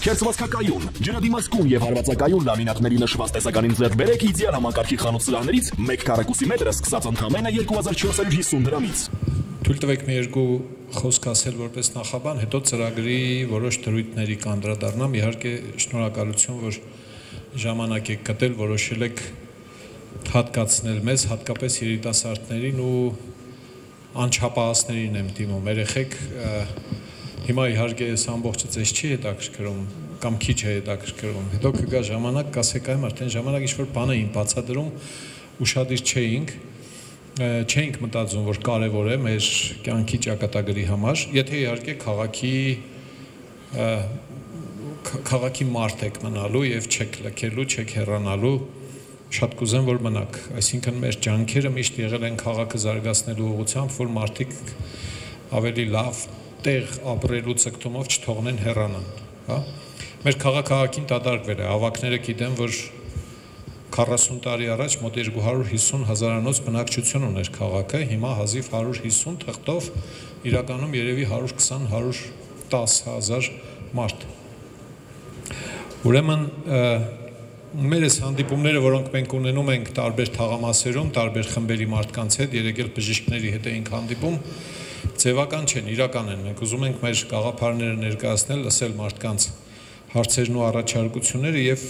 Քերծվածքակայուն, ջրադիմացկուն եւ հարվածակայուն լամինատների նշված տեսականին ձեռք բերեք իդեալ համակարգի խանութ սրահներից 1 քառակուսի մետրը սկսած ընդամենը 2450 դրամից։ Թույլ տվեք մի երկու խոսք ասել որպես նախաբան, հետո ծրագրի որոշ դրույթների կանդրադառնամ, իհարկե շնորհակալություն, որ ժամանակ եք գտել, որոշել եք հատկացնել մեզ, հատկապես երիտասարդներին ու անչափահասներին եմ դիմում, երեխեք հիմա իհարկե այս ամբողջը ձեզ չի հետաքրքրում կամ քիչ է հետաքրքրում, հետո կգա ժամանակ, կասեք այմ արդեն ժամանակ ինչ-որ բան էին բացատրում, ուշադիր չէինք մտածում, որ կարևոր է մեր կյանքի ճակատագրի համար, եթե իհարկե քաղաքի մարդ եք մնալու և չեք լքելու, չեք հեռանալու, շատ կուզեմ, որ մնաք, այսինքն մեր ջանքերը միշտ եղել են քաղաքը զարգացնելու ուղղությամբ, որ մարդիկ ավելի լավ տեղ ապրելու ցկտումով չթողնեն հեռանան, հա։ Մեր քաղաքին դադարվել է, ավակները գիտեմ, որ 40 տարի առաջ մոտ 250 հազարանոց բնակչություն ուներ քաղաքը, հիմա հազիվ 150 թղթով իրականում երևի 120-110 հազար մարդ։ Ուրեմն մեր այս հանդիպումները, որոնք մենք ունենում ենք տարբեր թաղամասերում, տարբեր խմբերի մարդկանց հետ, երեկ էլ բժիշկների հետ էինք հանդիպում, ձևական չեն, իրական են, մենք ուզում ենք մեր գաղափարները ներկայացնել, լսել մարդկանց հարցերն ու առաջարկությունները և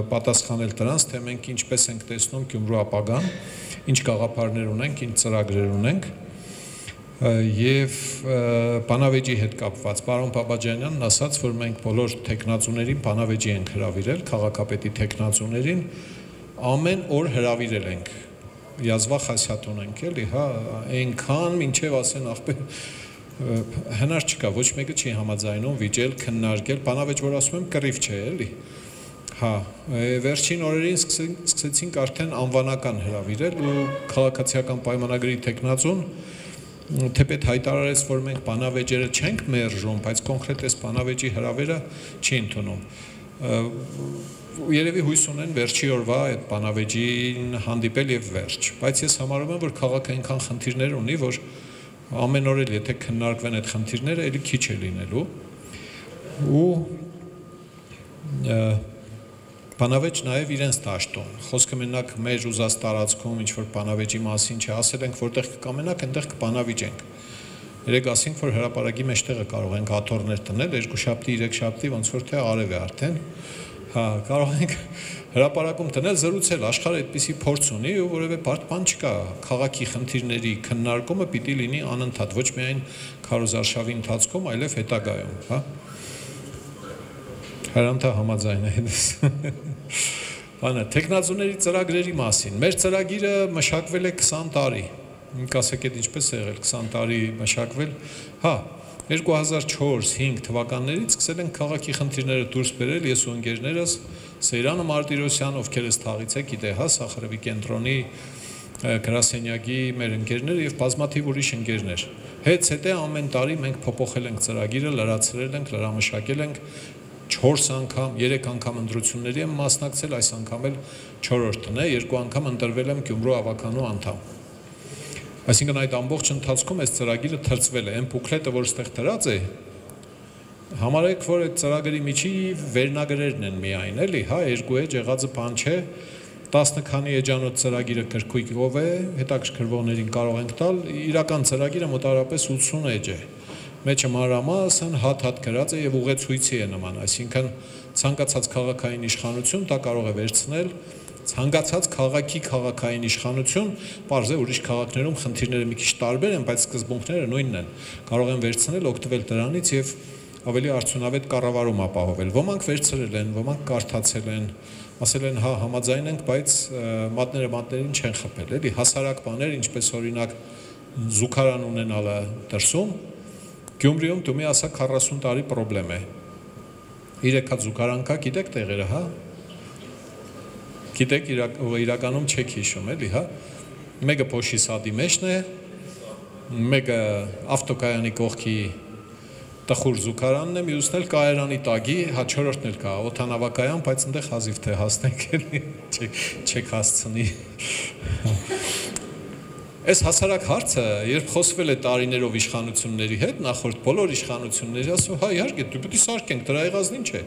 պատասխանել դրանց, թե մենք ինչպես ենք տեսնում Գյումրու ապագան, ինչ գաղափարներ ունենք, ինչ ծրագրեր ունենք և բանավեճի հետ կապված, պարոն Բաբաջանյանն ասաց, որ մենք բոլոր թեկնածուներին բանավեճի ենք հրավիրել, քաղաքապետի թեկնածուներին, ամեն օր հրավիրել ենք, Յազվա Խասյաթ ունենք էլի, հա, այնքան մինչև ասեն ախպեր հնար չկա, ոչ մեկը չի համաձայնում վիճել, քննարկել, բանավեճ որ ասում եմ կռիվ չէ էլի, հա, վերջին օրերին սկսեցինք արդեն անվանական հրավիրել ու քաղաքացիական պայմանագրի թեկնածուն թեպետ հայտարարեց, որ մենք բանավեճերը չենք մերժում, բայց կոնկրետ այս բանավեճի հրավերը չի ընդունում։ Երևի հույս ունեն վերջի օրվա այդ բանավեճին հանդիպել և վերջ, բայց ես համարում եմ, որ քաղաքը այնքան խնդիրներ ունի, որ ամեն օր էլ եթե քննարկվեն այդ խնդիրները, էլի քիչ է լինելու ու բանավեճ նաև իրենց դաշտում, խոսքը մենակ մեր ուզած տարածքում ինչ-որ բանավեճի մասին չէ, ասել ենք, որտեղ կկամենաք, այնտեղ կբանավիճենք։ Երեկ ասենք, որ հրապարակի մեջտեղը կարող ենք աթոռներ տնել, 2 շաբթի, 3 շաբթի, ոնց որ թե արև է արդեն, հա, կարող ենք հրապարակում տնել, զրուցել, աշխարհը այդպիսի փորձ ունի ու որևէ բարդ բան չկա, քաղաքի խնդիրների քննարկումը պիտի լինի անընդհատ, ոչ միայն քարոզարշավի ընթացքում, այլև հետագայում, հա։ Հրանտը համաձայն է հետս։ Բանը, թեկնածուների ծրագրերի մասին, մեր ծրագիրը մշակվել է 20 տարի, կասեք էդ ինչպես է եղել 20 տարի մշակվել, հա, 2004-5 թվականներից սկսել ենք քաղաքի խնդիրները դուրս բերել, ես ու ընկերներս, Սեյրանը Մարտիրոսյան, ովքեր ես թաղից է, գիտե, հա, Սախարովի կենտրոնի գրասենյակի մեր ընկերներ և բազմաթիվ ուրիշ ընկերներ։ Հետո ամեն տարի մենք փոփոխել ենք ծրագիրը, լրացրել ենք, լրամշակել ենք 4 անգամ, 3 անգամ ընտրությունների եմ մասնակցել, այս անգամ էլ 4-րդն է, 2 անգամ ընտրվել եմ Գյումրու ավականու անդամ։ Այսինքն այդ ամբողջ ընթացքում այս ծրագիրը թրծվել է, այն բուկլետը, որ ստեղ դրած է, համարեք, որ այդ ծրագրի միջի վերնագրերն են միայն, էլի, հա, 2 էջ եղածը բան չէ, 10 քանի էջանոց ծրագիրը գրքույկով է, հետաքրքրվողներին կարող ենք տալ, իրական ծրագիրը մոտավորապես 80 էջ է, մեջը մանրամասն հատ-հատ գրած է և ուղեցույցի է նման, այսինքն ցանկացած քաղաքային իշխանություն դա կարող է վերցնել, ցանկացած քաղաքի քաղաքային իշխանություն, պարզ է ուրիշ քաղաքներում խնդիրները մի քիչ տարբեր են, բայց սկզբունքները նույնն են, կարող են վերցնել, օգտվել դրանից և ավելի արդյունավետ կառավարում ապահովել։ Ոմանք վերցրել են, ոմանք կարդացել են, ասել են, հա, համաձայն ենք, բայց մատները մատներին չեն խփել, էլի, հասարակ բաներ, ինչպես օրինակ զուգարան ունենալը դրսում, Գյումրիում դու մի ասա 40 տարի պրոբլեմ է։ 3 հատ զուգարան կա, գիտեք տեղերը, հա։ Գիտեք, իրականում չեք հիշում, էլի, հա։ Մեկը Փոշի սադի մեջն է, մեկը ավտոկայանի կողքի տխուր զուգարանն է, մյուսն էլ կայարանի տագի, հա 4-րդն էլ կա, օդանավակայան, բայց այնտեղ հազիվ թե հասնենք, էլի, չեք հասցնի։ Այս հասարակ հարցը, երբ խոսվել է տարիներով իշխանությունների հետ, նախորդ բոլոր իշխանությունների, ասում, հա, իհարկե, դու պետք է սարքենք, դրա եղածն ինչ է։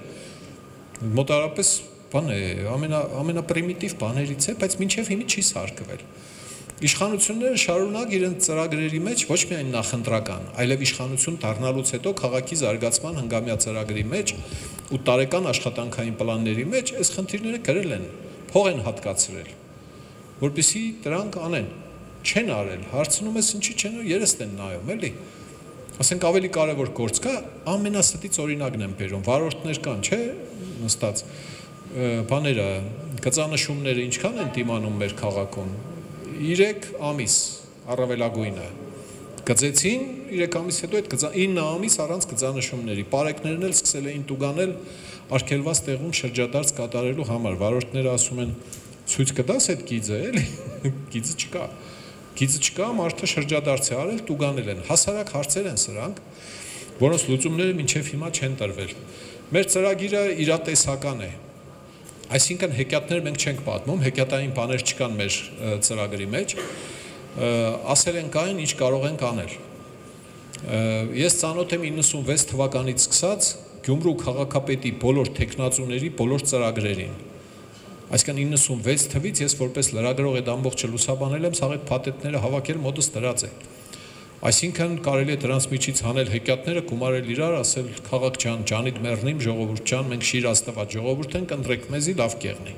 Մոտարապես բան է, ամենապրիմիտիվ բաներից է, բայց մինչև հիմա չի սարքվել։ Իշխանությունները շարունակ իրենց ծրագրերի մեջ ոչ միայն նախընտրական, այլև իշխանություն դառնալուց հետո քաղաքի զարգացման հնգամյա ծրագրի մեջ ու տարեկան աշխատանքային պլանների մեջ այս խնդիրները գրել են, փող են հատկացրել, որպեսզի դրանք անեն, չեն արել, հարցնում ես ինչի չեն, երեստ են նայում, էլի։ Ասենք ավելի կարևոր գործ կա, ամենաստից օրինակն եմ բերում, վարորդներ կան, չէ, նստած, բաները, գծանշումները ինչքան են դիմանում մեր քաղաքում, 3 ամիս առավելագույնը, գծեցին, 3 ամիս հետո այդ 9 ամիս առանց գծանշումների, պարեկներն էլ սկսել էին տուգանել արգելված տեղում շրջադարձ կատարելու համար, վարորդները ասում են, ցույց կտաս այդ գիծը, էլի, գիծը չկա։ Գիծը չկա, մարդը շրջադարձ է արել, տուգանել են, հասարակ հարցեր են սրանք, որոնց լուծումները մինչև հիմա չեն տրվել։ Մեր ծրագիրը իրատեսական է, այսինքն հեքիաթներ մենք չենք պատմում, հեքիաթային բաներ չկան մեր ծրագրի մեջ, ասել ենք այն, ինչ կարող ենք անել։ Ես ծանոթ եմ 96 թվականից սկսած Գյումրու քաղաքապետի բոլոր տեխնացուների բոլոր ծրագրերին։ Այսինքն 96 թվից ես որպես լրագրող այդ ամբողջը լուսաբանել եմ, սաղ այդ փաթեթները հավաքել մոտս դրած է։ Այսինքն կարելի է դրանց միջից հանել հեքիաթները, գումարել իրար, ասել քաղաք ջան, ջանիդ մեռնիմ, ժողովուրդ ջան, մենք շիր աստված ժողովուրդ ենք, ընտրեք մեզի, լավ կեղնի։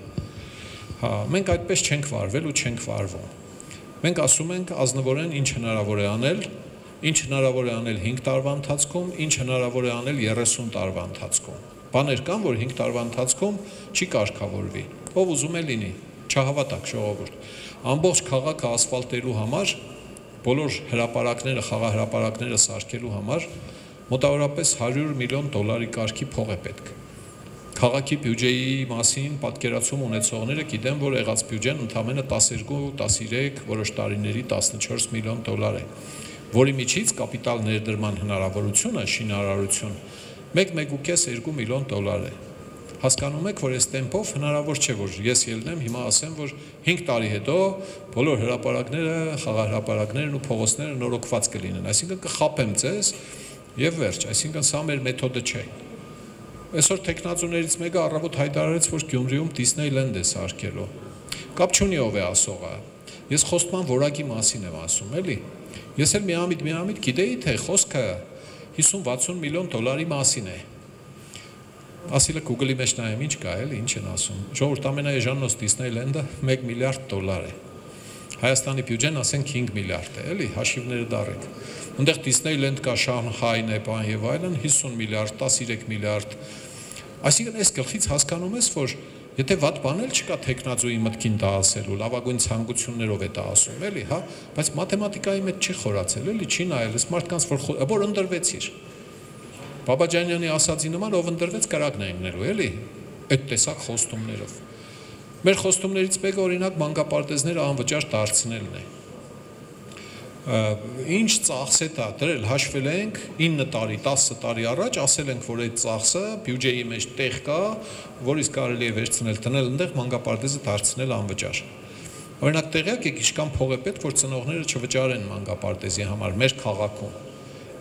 Հա, մենք այդպես չենք վարվել ու չենք վարվում։ Մենք ասում ենք ազնվորեն ինչ հնարավոր է անել, ինչ հնարավոր է անել 5 տարվա ընթացքում, ինչ հնարավոր է անել 30 տարվա ընթացքում։ Բաներ կան, որ 5 տարվա ընթացքում չի կարգավորվի։ Ով ուզում է լինի, չհավատակ ժողովուրդ։ Ամբողջ քաղաքը ասֆալտելու համար, բոլոր հրապարակները, խաղահրապարակները սարքելու համար մոտավորապես $100 միլիոն կարգի փող է պետք։ Քաղաքի բյուջեի մասին պատկերացում ունեցողները գիտեն, որ եղած բյուջեն ընդամենը 12-13, որոշ տարիների $14 միլիոն է, որի միջից կապիտալ ներդրման հնարավորությունը, շինարարություն 1-1.5-2 միլիոն է։ Հասկանում եք, որ այս տեմպով հնարավոր չէ, որ ես ելնեմ, հիմա ասեմ, որ 5 տարի հետո բոլոր հրապարակները, խաղահրապարակներն ու փողոցները նորոգված կլինեն, այսինքն կխապեմ ձեզ եւ վերջ, այսինքն սա մեր մեթոդը չէ։ Այսօր տեխնացուներից մեկը առավոտ հայտարարեց, որ Գյումրիում Disneyland է սարքելու։ Կապ չունի ով է ասողը։ Ես խոստման որակի մասին եմ ասում, էլի։ Ես էլ միամիտ գիտեի, թե խոսքը 50-60 միլիոն մասին է։ Ասիլը Google-ի մեջ նայեմ, ինչ կա, էլի, ինչ են ասում։ Ժողովուրդ ամենաեժանոց Disneyland-ը $1 միլիարդ է։ Հայաստանի բյուջեն ասենք 5 միլիարդ է, էլի, հաշիվները դառեք։ Այնտեղ Disneyland կա, Շանհայն է, բան եւ այլն, 50 միլիարդ, 13 միլիարդ։ Այսինքն այս գլխից հասկանում ես, որ եթե վատ բան էլ չկա տեխնացուի մտքին դա ասելու, լավագույն ցանկություններով է դա ասում, էլի, հա, բայց մաթեմատիկայի մեջ չի խորացել, էլի, չի նայել, այս մարդկանց որ ընդրվեցիր։ Բաբաջանյանի ասածի նման ով ընդրվեց կրակն է ընկնելու, էլի, այդ տեսակ խոստումներով։ Մեր խոստումներից մեկը օրինակ մանկապարտեզները անվճար դարձնելն է։ Ինչ ծախս է դա դրել, հաշվել ենք 9 տարի, 10 տարի առաջ, ասել ենք, որ այդ ծախսը բյուջեի մեջ տեղ կա, որից կարելի է վերցնել, դնել այնտեղ մանկապարտեզը դարձնել անվճար։ Օրինակ տեղյակ եք, ինչքան փող է պետք, որ ծնողները չվճարեն մանկապարտեզի համար մեր քաղաքում։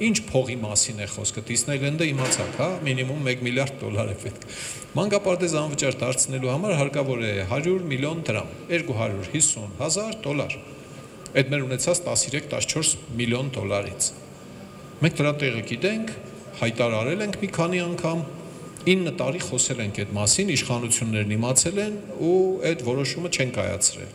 Ինչ փողի մասին է խոսքը, Disneyland-ը իմացաք, հա, մինիմում $1 միլիարդ է պետք։ Մանկապարտեզ անվճար դարձնելու համար հարկավոր է $100 միլիոն, $250,000։ Այդ մեր ունեցած 13-14 միլիոն $-ից։ Մենք դրա տեղը գիտենք, հայտարարել ենք մի քանի անգամ, 9 տարի խոսել ենք այդ մասին, իշխանություններն իմացել են ու այդ որոշումը չեն կայացրել։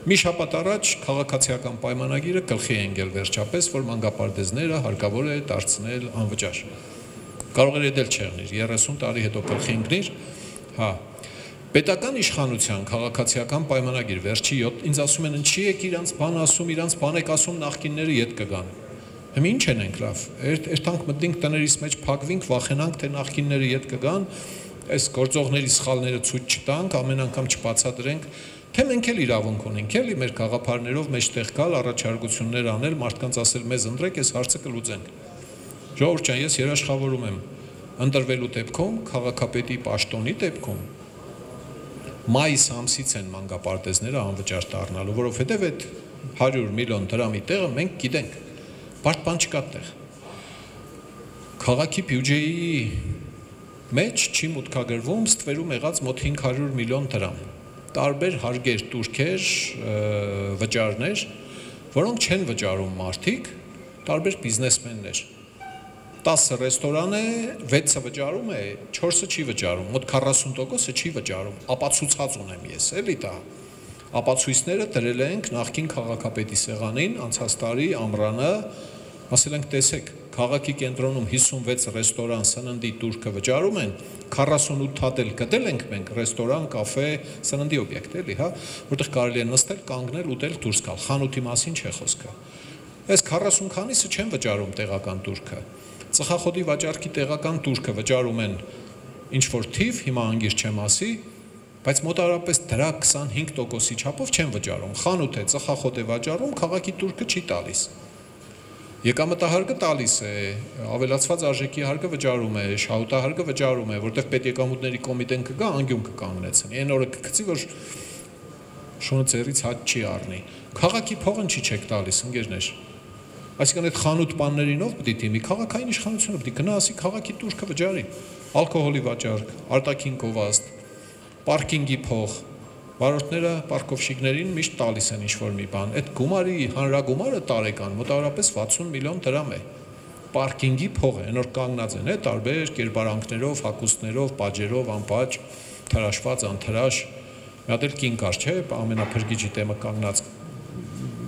Մի շաբաթ առաջ քաղաքացիական պայմանագիրը գլխի է ընկել վերջապես, որ մանկապարտեզները հարկավոր է դարձնել անվճար։ Կարող էր edel չեղնիր, 30 տարի հետո գլխի ընկնիր, հա։ Պետական իշխանության քաղաքացիական պայմանագիր վերջի 7, ինձ ասում են, ինչի եք իրանց բան ասում, իրանց բան եք ասում, նախկինները ետ կգան։ Հիմա ինչ են ենք լավ, երթանք մտնենք տներից մեջ փակվինք, վախենանք, թե նախկինները ետ կգան, այս գործողների սխալները ցույց չտանք, ամեն անգամ չբացատրենք, թե մենք էլ իրավունք ունենք, էլի մեր գաղափարներով մեջտեղ գալ, առաջարկություններ անել, մարդկանց ասել մեզ ընտրեք, այս հարցը կլուծենք։ Ժողովուրդ ջան, ես երաշխավորում եմ ընտրվելու դեպքում, քաղաքապետի պաշտոնի դեպքում մայիս ամսից են մանկապարտեզները անվճար դառնալու, որովհետև այդ 100 միլիոն դրամի տեղը մենք գիտենք, բարդ բան չկա տեղ։ Քաղաքի բյուջեի մեջ չի մուտքագրվում ստվերում եղած մոտ 500 միլիոն դրամ։ Տարբեր հարգեր, տուրքեր, վճարներ, որոնք չեն վճարում մարդիկ, տարբեր բիզնեսմեններ։ 10 ռեստորան է, 6-ը վճարում է, 4-ը չի վճարում, մոտ 40%-ը չի վճարում, ապացուցած ունեմ ես, էլի դա։ Ապացույցները դրել ենք նախկին քաղաքապետի սեղանին, անցած տարի ամռանը, ասել ենք տեսեք, քաղաքի կենտրոնում 56 ռեստորան, սննդի, տուրքը վճարում են, 48 հատ էլ գտել ենք մենք ռեստորան, կաֆե, սննդի օբյեկտ, էլի, հա, որտեղ կարելի է նստել, կանգնել, ուտել, դուրս գալ, խանութի մասին չէ խոսքը։ Այս 40 քանիսը չեն վճարում տեղական տուրքը։ Ծխախոտի վաճառքի տեղական տուրքը վճարում են ինչ-որ թիվ, հիմա անգիր չեմ ասի, բայց մոտավորապես դրա 25%-ի չափով չեն վճարում։ Խանութ է, ծխախոտ է վճարում, քաղաքի տուրքը չի տալիս։ Եկամտահարկը տալիս է, ավելացված արժեքի հարկը վճարում է, շահութահարկը վճարում է, որտեղ պետեկամուտների կոմիտեն կգա, անգյուն կկանգնեցնի։ Այն օրը կգցի, որ շունը ծերից հաճ չի առնի։ Քաղաքի փողն չի չեք տալիս, ընկերներ։ Այսինքն այդ խանութ պաններին ով պիտի դիմի, քաղաքային իշխանությունը պիտի գնա ասի քաղաքի տուրքը վճարի, ալկոհոլի վաճառք, արտաքին գովազդ, պարկինգի փող, վարորդները պարկովշիկներին միշտ տալիս են ինչ-որ մի բան, այդ գումարի հանրագումարը տարեկան մոտավորապես 60 միլիոն դրամ է, պարկինգի փող է, նոր կանգնած են, տարբեր կերպարանքներով, հագուստներով, պատժերով, անպաճ, թրաշված, անթրաշ, մի հատ էլ կին կար, չէ, ամենափրկիչի տեմը կանգնած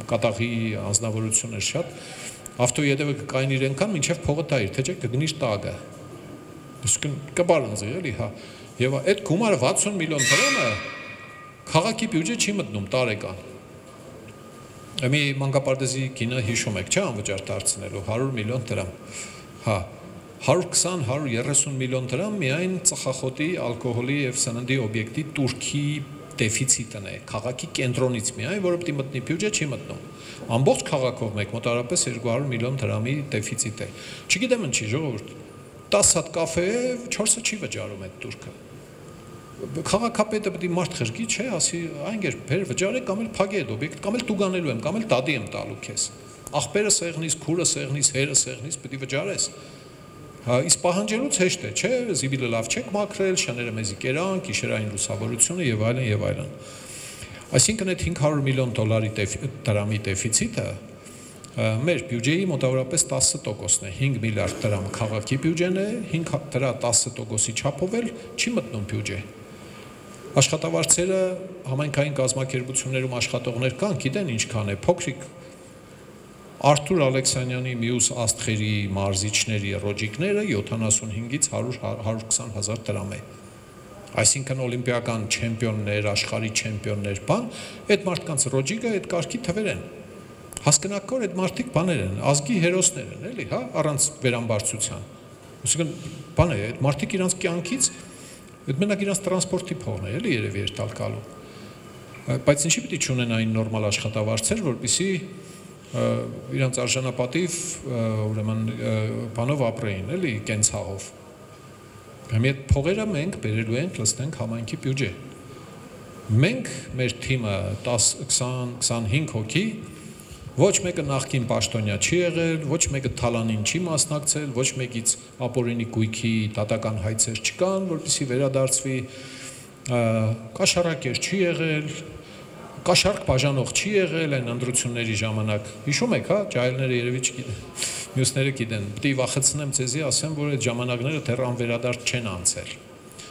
կատաղի անձնավորություն էր շատ, ավտոյետևը կկային իրենքան, մինչև փողը տայր, թե չէ կգնիր տագը, կբարանձի, էլի, հա, եւ այդ գումարը 60 միլիոն դրամը քաղաքի բյուջե չի մտնում տարեկան։ Մի մանկապարտեզի կինը հիշում եք, չէ՞, անվճար դարձնելու 100 միլիոն դրամ։ Հա, 120-130 միլիոն դրամ միայն ծխախոտի, ալկոհոլի եւ սննդի օբյեկտի տուրքի դեֆիցիտն է, քաղաքի կենտրոնից միայն, որը պիտի մտնի բյուջե չի մտնում։ Ամբողջ քաղաքով մեկ մոտավորապես 200 միլիոն դրամի դեֆիցիտ է։ Չգիտեմ ինչի, ժողովուրդ, 10 հատ կաֆե է, 4-ը չի վճարում այդ տուրքը։ Քաղաքապետը պետք է մարդ խրգի, չէ, ասի, այնգեր, բեր վճարեք, կամ էլ փագի այդ օբյեկտ, կամ էլ տուգանելու եմ, կամ էլ դադի եմ տալու քեզ։ Աղբերը սեղնից, քուրը սեղնից, հերը սեղնից պետք է վճարես։ Իսկ պահանջելուց հեշտ է, չէ, զիբիլը լավ չեք մաքրել, շները մեզի կերան, գիշերային լուսավորությունը եւ այլն եւ այլն։ Այսինքն այդ 500 միլիոն դրամի դեֆիցիտը մեր բյուջեի մոտավորապես 10%-ն է, 5 միլիարդ դրամ քաղաքի բյուջեն է, 5 դրա 10%-ի չափով էլ չի մտնում բյուջե։ Աշխատավարձերը համայնքային կազմակերպություններում աշխատողներ կան, գիտեն ինչքան է, փոքրիկ Արթուր Ալեքսանյանի մյուս աստղերի մարզիչների ռոջիկները 75-ից 100-120 հազար դրամ է։ Այսինքն օլիմպիական չեմպիոններ, աշխարհի չեմպիոններ, բան, այդ մարդկանց ռոջիկը այդ կարգի թվեր են։ Հասկնակոր այդ մարդիկ բաներ են, ազգի հերոսներ են, էլի, հա, առանց վերամբարձության։ Այսինքն, բան է, այդ մարդիկ իրանց կյանքից, այդ մենակ իրանց տրանսպորտի փողն է, էլի երևի երթալ գալու։ Բայց ինչի պիտի չունենային նորմալ աշխատավարձեր, որպեսզի իրանց արժանապատիվ, ուրեմն, բանով ապրեին, էլի, կենցաղով։ Մի այդ փողերը մենք բերելու ենք, լցնենք համայնքի բյուջե։ Մենք, մեր թիմը 10-20-25 հոգի, ոչ մեկը նախկին պաշտոնյա չի եղել, ոչ մեկը թալանին չի մասնակցել, ոչ մեկից ապօրինի գույքի դատական հայցեր չկան, որպեսզի վերադարձվի, կաշառակեր չի եղել, կաշառք բաժանող չի եղել այն ընտրությունների ժամանակ։ Հիշում եք, հա, ջահելները երևի չգիտեն, մյուսները գիտեն։ Պետք է վախեցնեմ ձեզի, ասեմ, որ այդ ժամանակները դեռ անվերադարձ չեն անցել։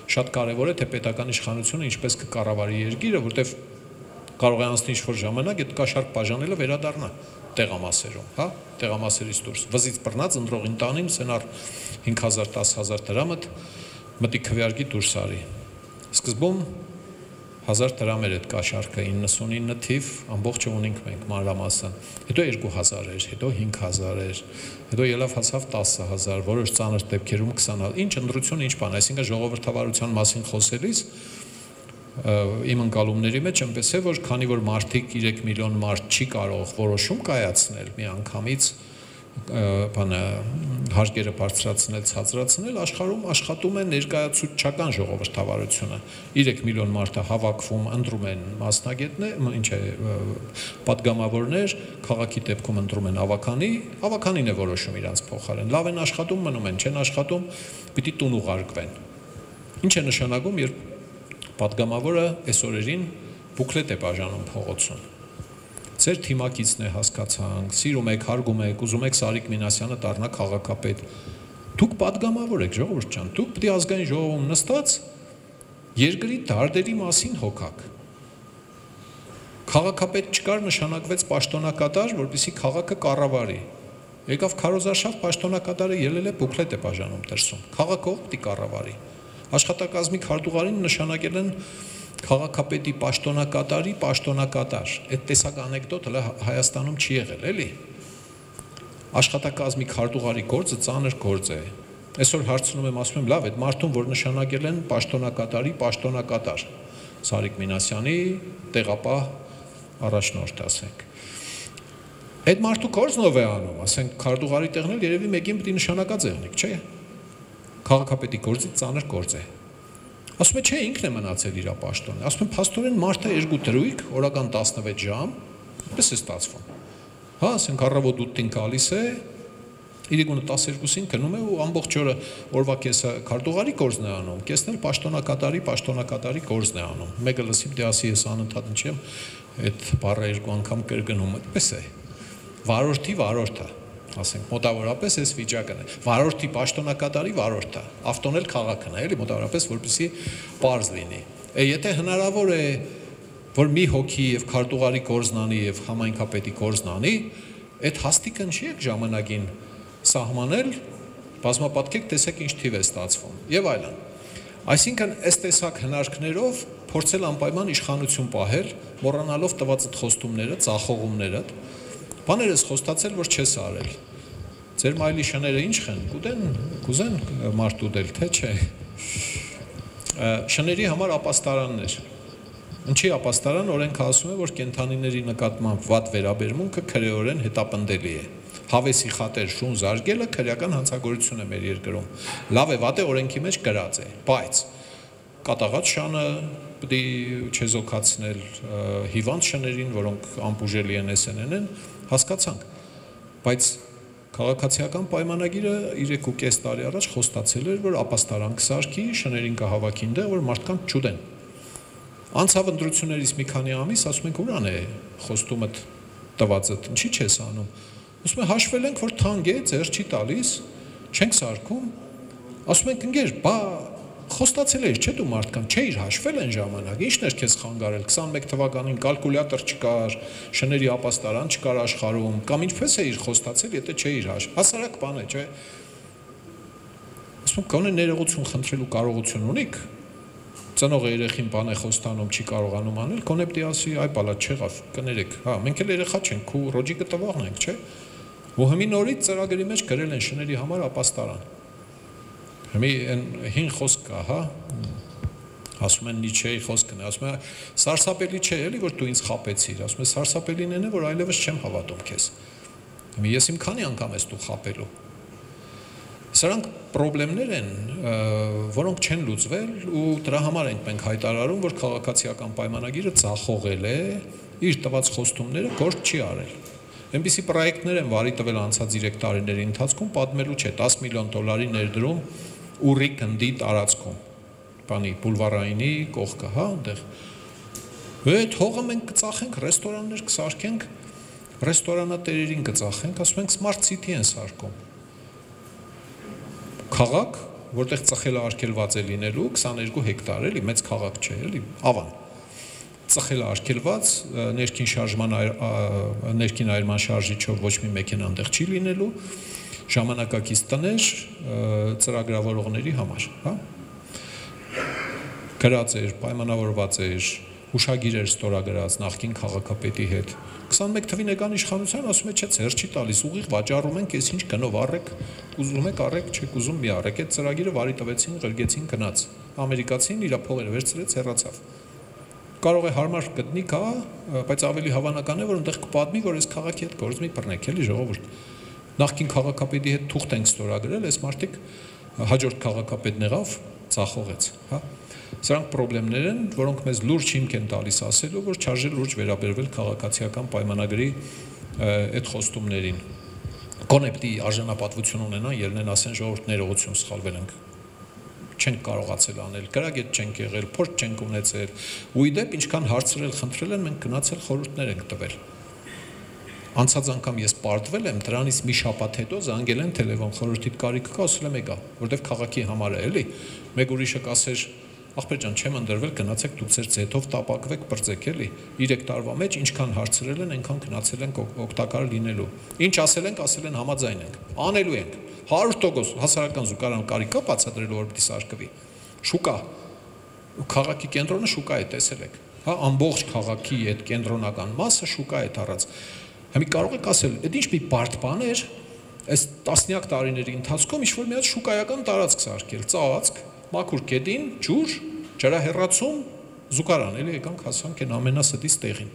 Շատ կարևոր է, թե պետական իշխանությունը ինչպես կկառավարի երկիրը, որտեղ կարող է անցնի ինչ-որ ժամանակ այդ կաշառք բաժանելը վերադառնա տեղամասերում, հա, տեղամասերից դուրս։ Վզից բռնած ընտրողին տանին, սենար 5000-10000 դրամը մտի քվեարկի դուրս արի։ Սկզբում 1000 դրամ էր այդ կաշառքը, 99 թիվ, ամբողջը ունենք մենք մանրամասն։ Հետո 2000 էր, հետո 5000 էր, հետո ելավ հասավ 10000, որոշ ծանր դեպքերում 20000։ Ինչ ընտրություն, ինչ բան, այսինքն ժողովրդավարության մասին խոսելիս իմ ընկալումների մեջ այնպես է, որ քանի որ մարդիկ 3 միլիոն մարդ չի կարող որոշում կայացնել մի անգամից բանը հարկերը բարձրացնել, ցածրացնել, աշխարհում աշխատում է ներկայացուցչական ժողովրդավարությունը 3 միլիոն մարդ հավաքվում, ընտրում են մասնագետներ, ինչ է, պատգամավորներ, քաղաքի դեպքում ընտրում են ավականին է որոշում իրանց փոխարեն, լավ են աշխատում, մնում են, չեն աշխատում, պիտի տուն ուղարկվեն։ Ինչ է նշանակում, երբ պատգամավորը այս օրերին բուկլետ է բաժանում փողոցում։ Ձեր թիմակիցն է, հասկացանք, սիրում եք, հարգում եք, ուզում եք Սարիկ Մինասյանը դառնա քաղաքապետ։ Դուք պատգամավոր եք, ժողովուրդ ջան, դուք պիտի ազգային ժողովում նստած երկրի դարդերի մասին հոգաք։ Քաղաքապետ չկար, նշանակվեց պաշտոնակատար, որպեսզի քաղաքը կառավարի։ Եկավ քարոզարշավ պաշտոնակատարը ելել է բուկլետ է բաժանում դրսում։ Քաղաքը ով պիտի կառավարի։ Աշխատակազմի քարտուղարին նշանակել են քաղաքապետի պաշտոնակատարի պաշտոնակատար։ Այդ տեսակ անեկդոտ հələ Հայաստանում չի եղել, էլի։ Աշխատակազմի քարտուղարի գործը ծանր գործ է։ Այսօր հարցնում եմ, ասում եմ, լավ, այդ մարդուն, որ նշանակել են պաշտոնակատարի պաշտոնակատար, Սարիկ Մինասյանի տեղապահ առաջնորդ, ասենք։ Այդ մարդու գործն ով է անում, ասենք, քարտուղարի տեղն էլ երևի մեկին պիտի նշանակած եղնիկ, չէ՞։ Քաղաքապետի գործը ծանր գործ է։ Ասում է, չէ, ինքն է մնացել իր պաշտոնը։ Ասում եմ, փաստորեն մարդը 2 դրույք, օրական 16 ժամ, պես է ստացվում։ Հա, ասենք առավոտ 8-ին գալիս է, իրիկունը 12-ին գնում է ու ամբողջ օրը օրվա կեսը քարտուղարի գործն է անում, կեսն էլ պաշտոնակատարի գործն է անում։ Մեկը լսի դե ասի ես անընդհատ ինչ եմ, այդ բառը 2 անգամ կրկնում, այդպես է։ Վարորդը ասենք մոտավորապես այս վիճակն է վարորդի պաշտոնակատարի վարորդը ավտոն էլ քաղաքն է էլի մոտավորապես որպեսզի պարզ լինի եթե հնարավոր է որ մի հոգի եւ քարտուղարի գործնանի եւ համայնքապետի գործնանի այդ հաստիկը չի եք ժամանակին սահմանել բազմապատկեք տեսեք ինչ թիվ է ստացվում եւ այլն այսինքն այս տեսակ հնարքներով փորձել անպայման իշխանություն պահել մոռանալով տված խոստումները ծախողումները բաներս խոստացել որ չես արել Ձեր մայլի շները ինչ են, կուզեն մարդ ուտել, թե չէ։ Շների համար ապաստարաններ։ Ինչի ապաստարան օրենքը ասում է, որ կենդանիների նկատմամբ վատ վերաբերմունքը քրեորեն հետապնդելի է։ Հավեսի խատեր շուն զարգելը քրեական հանցագործություն է մեր երկրում։ Լավ է, վատ է օրենքի մեջ գրած է, բայց կատաղած շանը պիտի չեզոքացնել հիվանդ շներին, որոնք անբուժելի են SNN-ն, հասկացանք։ Բայց Քաղաքացիական պայմանագիրը 3.5 տարի առաջ խոստացել էր, որ ապաստարան կսարքի, շներին կհավաքին դեղ, որ մարդկանց չուտեն։ Անցավ ընտրություններից մի քանի ամիս, ասում ենք ուրան է խոստումը տվածդ, ինչի չես անում։ Ասում են հաշվել ենք, որ թանկ է, ձեր չի տալիս, չենք սարքում։ Ասում ենք ընկեր, բա խոստացել էր, չէ՞ դու մարդկանց, չէիր հաշվել այն ժամանակ, ի՞նչն էր քեզ խանգարել 21 թվականին կալկուլյատոր չկար, շների ապաստարան չկար աշխարհում, կամ ինչպես էիր խոստացել, եթե չէիր հաշվել։ Հասարակ բան է, չէ՞։ Ասում կոնե ներողություն խնդրելու կարողություն ունիք։ Ծնողը երեխին բան է խոստանում, չի կարողանում անել, կոնե պիտի ասի, այ բալա չեղավ, կներեք։ Հա, մենք էլ երեխա չենք, ու ռոջիկը տվողն ենք, չէ՞։ Ու հիմի նորից ծրագրի մեջ գրել են շների համար ապաստարան։ Հիմի հին խոսք կա, հա, ասում են Նիչեի խոսքն է, ասում է սարսափելի չէ էլի, որ դու ինձ խաբեցիր, ասում է սարսափելին է, որ այլևս չեմ հավատում քեզ։ Հիմի ես իմ քանի անգամ ես դու խաբելու։ Սրանք խնդիրներ են, որոնք չեն լուծվել ու դրա համար ենք մենք հայտարարում, որ քաղաքացիական պայմանագիրը ծախողել է, իր տված խոստումները գործ չի արել։ Այնպիսի պրոյեկտներ են վարի տվել անցած 3 տարիների ընթացքում, պատմելու չէ, $10 միլիոն ներդրում Ուրի գնդի տարածքում, բանի բուլվարայինի կողքը, հա, այնտեղ։ Այդ հողը մենք կծախենք, ռեստորաններ կսարքենք, ռեստորանատերերին կծախենք, ասում ենք Smart City են սարքում։ Քաղաք, որտեղ ծխելը արգելված է լինելու 22 հեկտար, էլի, մեծ քաղաք չէ, էլի, Ավան։ Ծխելը արգելված, ներքին այրման շարժիչով ոչ մի մեքենա այնտեղ չի լինելու։ Ժամանակակից տներ ծրագրավորողների համար, հա։ Գրած էր, պայմանավորված էր, հուշագիր էր ստորագրած նախկին քաղաքապետի հետ։ 21 թվին եկան իշխանության, ասում է, չէ, ձեր չի տալիս, ուղիղ վաճառում ենք, ես ինչ գնով առեք, ուզում եք առեք, չեք ուզում մի առեք։ Այդ ծրագիրը վարի տվեցին, ղրգեցին գնաց։ Ամերիկացին իր փողերը վերցրեց, հեռացավ։ Կարող է հարմար գտնի կա, բայց ավելի հավանական է, որ այնտեղ կպատմի, որ այս քաղաքի հետ գործ մի բռնեք, էլի ժողովուրդ։ Նախկին քաղաքապետի հետ թուղթ ենք ստորագրել, այս մարդիկ հաջորդ քաղաքապետն եղավ, ծախողեց, հա։ Սրանք խնդիրներ են, որոնք մեզ լուրջ հիմք են տալիս ասելու, որ չարժե լուրջ վերաբերվել քաղաքացիական պայմանագրի այդ խոստումներին։ Գոնե պիտի արժանապատվություն ունենան, ելնեն ասեն ժողովուրդ ներողություն սխալվել ենք։ Չենք կարողացել անել, գրագետ չենք եղել, փորձ չենք ունեցել, ու իդեպ ինչքան հարցրել, խնդրել են, մենք գնացել խորհուրդներ ենք տվել։ Անցած անգամ ես պարտվել եմ, դրանից մի շաբաթ հետո զանգել են տելեֆոն խորհրդիդ կարիքը կա, ասել եմ եկա, որտեվ քաղաքի համար է, էլի։ Մեկ ուրիշը կասեր, ախպեր ջան, չեմ ընդրվել, գնացեք դուք ձեր ձեթով տապակվեք, բրձեք, էլի։ 3 տարվա մեջ ինչքան հարցրել են, այնքան գնացել ենք օգտակար լինելու։ Ինչ ասել են համաձայն ենք, անելու ենք։ 100% հասարակական զուգարան կարիք կա բացատրելու, որ պիտի սարքվի։ Շուկա։ Քաղաքի կենտրոնը շուկա է, տեսել եք։ Հա, ամբողջ քաղաքի այդ կենտրոնական մասը շուկա է դառած։ Հիմա կարող եք ասել, այդ ինչ մի բարդ բան էր, այս տասնյակ տարիների ընթացքում ինչ-որ մի հատ շուկայական տարածք սարքել, ծածկ, մաքուր գետին, ջուր, ջրահեռացում, զուգարան, էլի եկանք հասանք այն ամենաստից տեղին։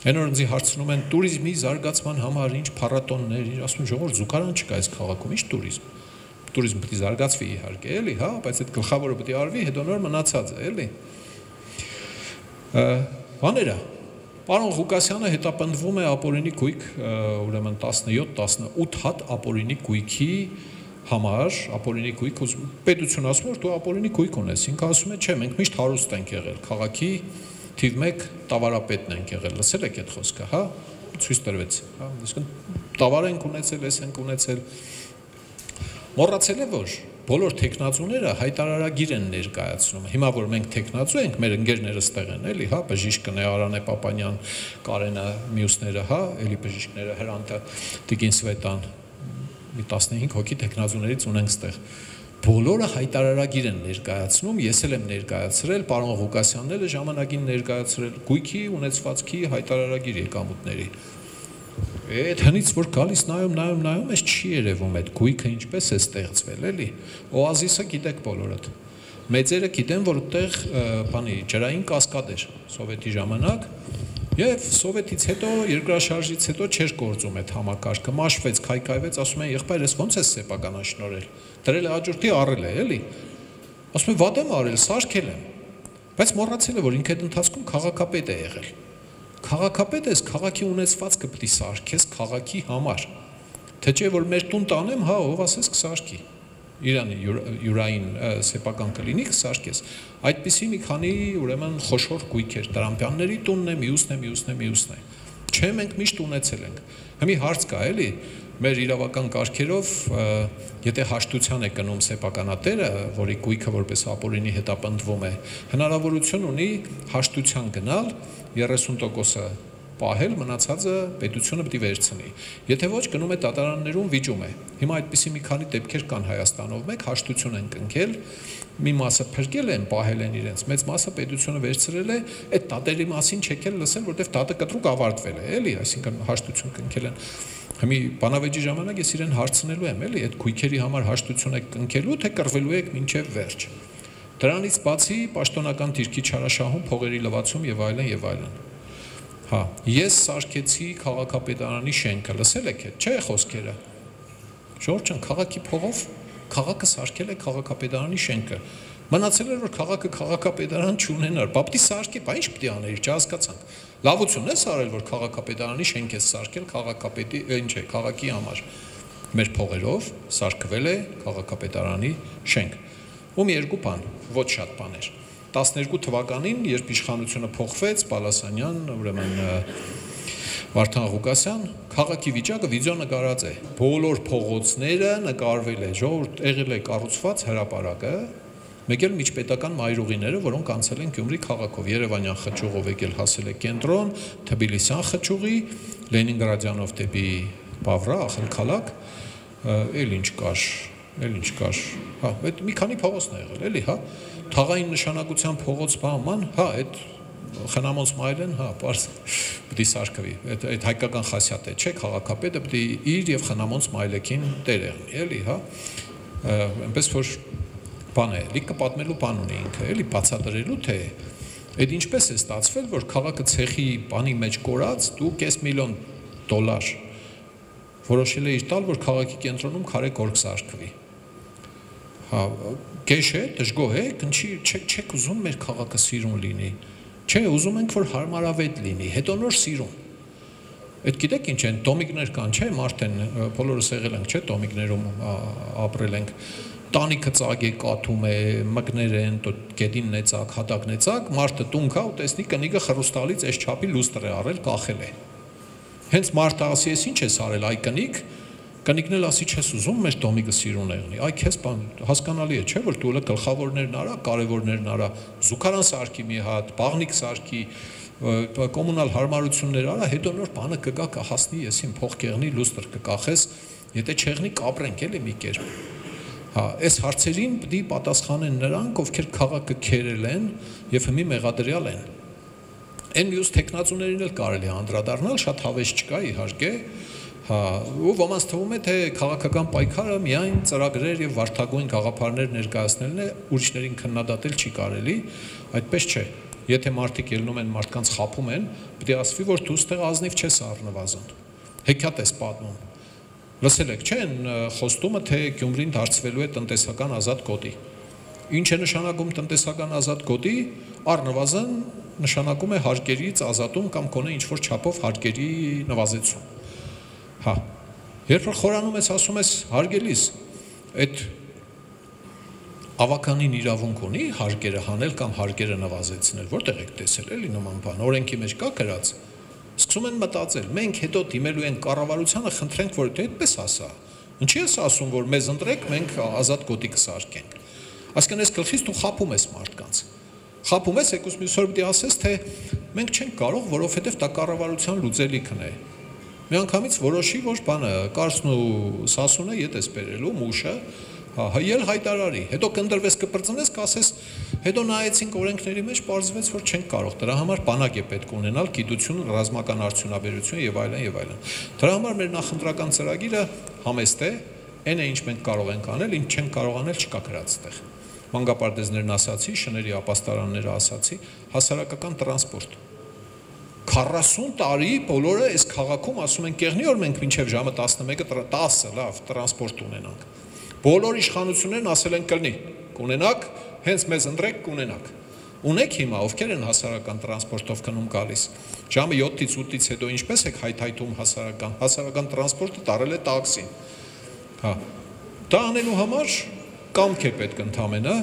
Այն որ ինձ հարցնում են տուրիզմի զարգացման համար ինչ փառատոններ, ասում են ժողովուրդ զուգարան չկա այս քաղաքում, ինչ տուրիզմ։ Տուրիզմը պիտի զարգացվի իհարկե, էլի, հա, բայց այդ գլխավորը պիտի արվի, հետո նոր մնացած է, էլի։ Բաները Պարոն Ղուկասյանը հետապնդվում է ապօրինի գույք, ուրեմն 17-18 հատ ապօրինի գույքի համար, ապօրինի գույք, պետությունը ասում որ դու ապօրինի գույք ունես, ինքը ասում է չէ, մենք միշտ հարուստ ենք եղել, քաղաքի թիվ 1 տավարապետն ենք եղել, լսել եք այդ խոսքը, հա, ցույց տրվեց, հա, այսինքն տավար ենք ունեցել, էս ենք ունեցել, մոռացել է որ բոլոր տեխնացուները հայտարարագիր են ներկայացնում։ Հիմա որ մենք տեխնացու ենք, մեր ընկերները ստեղ են, էլի, հա, բժիշկն է, Արանե Պապանյան, Կարենը, մյուսները, հա, էլի բժիշկները, Հրանտը, Տիկին Սվետան, մի 15 հոգի տեխնացուներից ունենք ստեղ։ Բոլորը հայտարարագիր են ներկայացնում, ես էլ եմ ներկայացրել, պարոն Ղուկասյանն էլ ժամանակին ներկայացրել գույքի ունեցվածքի հայտարարագիր եկամուտների։ Այդ հնից որ գալիս նայում, այս չի երևում այդ գույքը ինչպես է ստեղծվել, էլի։ Օազիսը գիտեք բոլորդ։ Մեծերը գիտեն, որ այդտեղ բանի ջրային կասկադ էր սովետի ժամանակ, եւ սովետից հետո երկրաշարժից հետո չէր գործում այդ համակարգը, մաշվեց, քայքայվեց, ասում են եղբայր, ես ո՞նց է սեփականաշնորհել։ Դրել է հաջորդի առել է, էլի։ Ասում են վատ եմ արել, սարքել եմ։ Բայց մոռացել է, որ ինքը այդ ընթացքում քաղաքապետ է եղել։ Քաղաքապետ ես, քաղաքի ունեցվածքը պիտի սարքես քաղաքի համար։ Թե չէ որ մեր տուն տանեմ, հա, ով ասես կսարքի։ Իրանի յուրային սեփական կլինի կսարքես։ Այդպիսի մի քանի ուրեմն խոշոր գույքեր, Տրամպյանների տունն է, մյուսն է։ Չէ, մենք միշտ ունեցել ենք։ Հիմա հարց կա, էլի, մեր իրավական կարգերով, եթե հաշտության է կնում սեփականատերը, որի գույքը որպես ապօրինի հետապնդվում է, հնարավորություն ունի հաշտության գնալ 30%-ը պահել, մնացածը պետությունը պիտի վերցնի։ Եթե ոչ, գնում է դատարաններում վիճում է։ Հիմա այդպիսի մի քանի դեպքեր կան Հայաստանով, մեկ հաշտություն են կնքել, մի մասը փրկել են, պահել են իրենց, մեծ մասը պետությունը վերցրել է, այդ դատերի մասին չեք էլ լսել, որտեվ դատը կտրուկ ավարտվել է, էլի, այսինքն հաշտություն կնքել են։ Հիմա բանավեճի ժամանակ ես իրեն հարցնելու եմ, էլի, այդ գույքերի համար հաշտություն եք կնքելու, թե կռվելու եք մինչև վերջ։ Դրանից բացի պաշտոնական դիրքի չարաշահում, փողերի լվացում եւ այլն։ Հա, ես սարքեցի քաղաքապետարանի շենքը, լսել եք այդ, չէ՞ խոսքերը։ Ժողովուրդ ջան, քաղաքի փողով քաղաքը սարքել է քաղաքապետարանի շենքը։ Մնացել էր որ քաղաքը քաղաքապետարան չունենար, բա պիտի սարքի, բա ինչ պիտի աներ, չհասկացանք։ Լավություն է սարել, որ քաղաքապետարանի շենք է սարքել քաղաքապետի, ինչ է, քաղաքի համար։ Մեր փողերով սարքվել է քաղաքապետարանի շենք։ Ում երկու բան, ոչ շատ բաներ։ 12 թվականին, երբ իշխանությունը փոխվեց, Պալասանյան, ուրեմն Վարդան Ղուկասյան, քաղաքի վիճակը վիդեո նկարած է։ Բոլոր փողոցները նկարվել է, ժողովուրդ եղել է կառուցված հրապարակը, մեկ էլ միջպետական մայրուղիները, որոնք անցել են Գյումրի քաղաքով, Երևանյան խճուղով եկել հասել է կենտրոն, Թբիլիսյան խճուղի, Լենինգրադյանով դեպի Բավրա, ախալքալակ, էլ ինչ կար, հա, այդ մի քանի փողոցն է եղել, էլի, հա, թաղային նշանակության փողոց բաման, հա, այդ Խնամոց Մայլեն, հա, պարզ պիտի սարքվի, այդ հայկական խասյատ է, չէ, քաղաքապետը պիտի իր եւ Խնամոց Մայլեքին տեր եղնի, էլի, հա, այնպես որ բան է, լիքը պատմելու բան ունի ինքը, էլի, բացատրելու թե այդ ինչպես է ստացվել, որ քաղաքը ցեխի բանի մեջ կորած, դու $500,000 որոշել է իր տալ, որ քաղաքի կենտրոնում քարե գորգ սարքվի։ Հա, գեշ է, դժգոհ է, չեք ուզում մեր քաղաքը սիրուն լինի։ Չէ, ուզում ենք, որ հարմարավետ լինի, հետո նոր սիրուն։ Այդ գիտեք ինչ են, տոմիկներ կան, չէ, մարդ են, բոլորս եղել ենք, չէ, տոմիկներում ապրել ենք, տանիքը ծագ է, կաթում է, մկներ են, գետին նեցակ, հատակ նեցակ, մարդը տուն կա ու տեսնի կնիկը խրուստալից այս չափի լուստր է արել, կախել է։ Հենց մարդը ասի, ես ինչ ես արել, այ կնիկ, կնիկն էլ ասի, չես ուզում մեր տոմիկը սիրուն եղնի, այ քեզ բան հասկանալի է, չէ, որ դու էլ գլխավորներն արա, կարևորներն արա, զուգարան սարքի մի հատ, բաղնիկ սարքի, կոմունալ հարմարություններ արա, հետո նոր բանը կգա կհասնի, ես իմ փող կեղնի, լուստր կկախես, եթե չեղնի կապրենք էլի մի կերպ։ Հա, այս հարցերին պետք է պատասխանեն նրանք, ովքեր քաղաքը քերել են եւ հիմի մեղադրյալ են։ Այն մյուս տեխնացուներին էլ կարելի է անդրադառնալ, շատ հավես չկա իհարկե, հա, ու ոմանց թվում է, թե քաղաքական պայքարը միայն ծրագրեր եւ վարդագույն գաղափարներ ներկայացնելն է, ուրիշներին քննադատել չի կարելի, այդպես չէ։ Եթե մարդիկ ելնում են մարդկանց խափում են, պետք է ասվի, որ դու ստեղ ազնիվ չես առնվազն։ Հեքիաթ ես պատմում։ Լսել եք, չէ՞, խոստումը, թե Գյումրին դարձվելու է տնտեսական ազատ գոտի։ Ինչ է նշանակում տնտեսական ազատ գոտի, առնվազն նշանակում է հարկերից ազատում կամ կոնե ինչ-որ չափով հարկերի նվազեցում։ Հա, երբ որ խորանում ես, ասում ես հարգելիս, այդ ավականին իրավունք ունի հարկերը հանել կամ հարկերը նվազեցնել, որտեղ եք տեսել, էլի նման բան, օրենքի մեջ կա գրած։ Սկսում են մտածել, մենք հետո դիմելու ենք կառավարությանը, խնդրենք, որ դե այդպես ասա։ Ինչի՞ ես ասում, որ մեզ ընտրեք, մենք ազատ գոտի կսարքենք։ Այսինքն այս գլխից դու խափում ես մարդկանց։ Խափում ես, եկուս մյուս օր պիտի ասես, թե մենք չենք կարող, որովհետև դա կառավարության լուծելիքն է։ Միանգամից որոշի, որ բանը Կարսն ու Սասունը ետ ես բերելու մուշը, ել հայտարարի, հետո կնդրվես կպրծնես, կասես, հետո նայեցինք օրենքների մեջ, պարզվեց, որ չենք կարող, դրա համար բանակ է պետք ունենալ, գիտություն, ռազմական արդյունաբերություն եւ այլն եւ այլն։ Դրա համար մեր նախընտրական ծրագիրը համեստ է, այն է ինչ մենք կարող ենք անել, ինչ չենք կարող անել չկա գրած այդտեղ։ Մանկապարտեզներն ասացի, շների ապաստարանները ասացի, հասարակական տրանսպորտ 40 տարի բոլորը այս քաղաքում ասում են կեղնի որ մենք մինչև ժամը 11-ը 10-ը լավ տրանսպորտ ունենանք։ Բոլոր իշխանություններն ասել են կլինի, կունենաք, հենց մեզ ընտրեք կունենաք։ Ունեք հիմա ովքեր են հասարակական տրանսպորտով գնում գալիս։ Ժամը 7-ից 8-ից հետո ինչպես եք հայթայթում հասարակական տրանսպորտը տարել է տաքսին։ Հա։ Դա անելու համար կամք է պետք ընդամենը։